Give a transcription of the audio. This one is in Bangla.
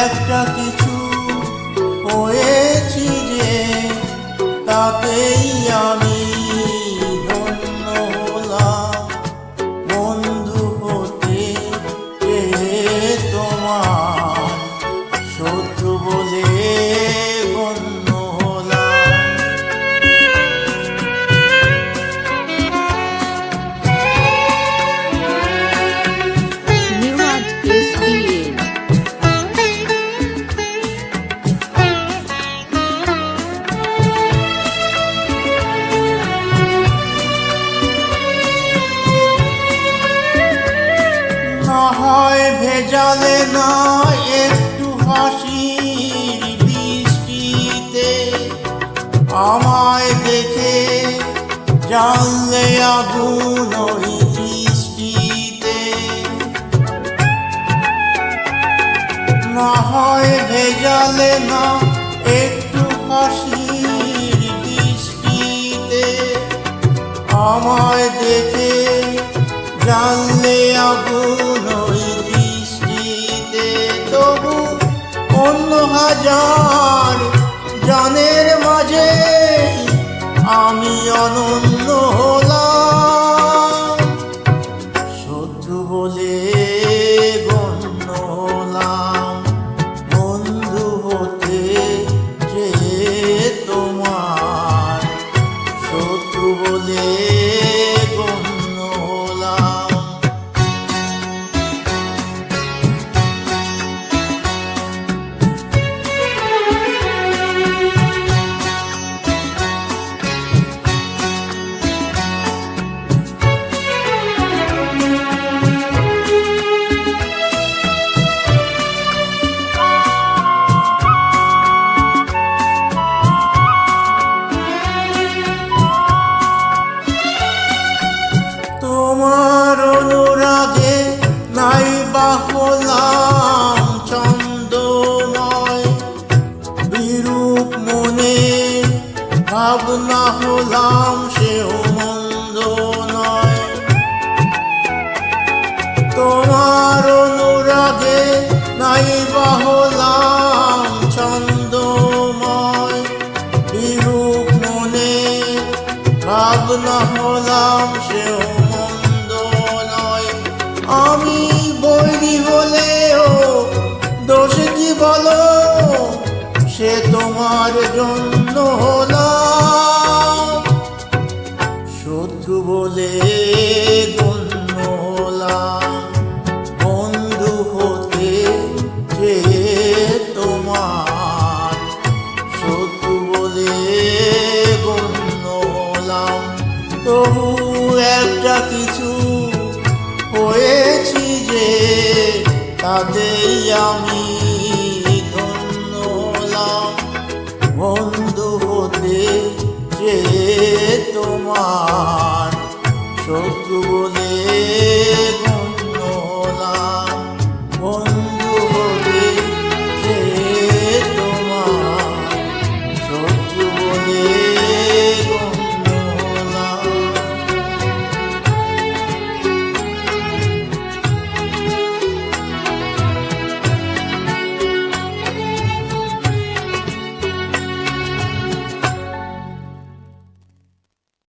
একটা কিছু হয়েছি যে তাতেই আমি ধন্য হলাম। বন্ধু হতে চেয়ে তোমার শত্রু বলে গণ্য হলাম। Newad SBA না হয় ভেজালে না একটু হাসির বৃষ্টিতে, আমায় দেখে জানলে আগুন ওই দৃষ্টিতে। না হয় ভেজালে না একটু হাসির বৃষ্টিতে, আমায় দেখে জানলে আগুন ওই দৃষ্টিতে। তবু অন্য হাজার জানের মাঝে আমি অনন্য হলাম। শত্রু বলে গণ্য হলাম। বন্ধু হতে চেয়ে তোমার শত্রু বলে গণ্য হলাম। তোমার অনুরাগে নাই বা হলাম ছন্দময়, বিরূপ মনে ভাবনা হলাম সেও মন্দ নয়। তোমার অনুরাগে নাই বা হলাম ছন্দময়, বিরূপ মনে ভাবনা হলাম সেও মন্দ নয়। আমি বৈরী হলেও দোষ কি বলো, সে তোমার জন্য হলাম। শত্রু বলে গণ্য হলাম। বন্ধু হতে চেয়ে তোমার শত্রু বলে গণ্য হলাম। তবু একটা কিছু হয়েছি যে তাতেই আমি ধন্য হলাম। বন্ধু হতে চেয়ে তোমার শত্রু বলে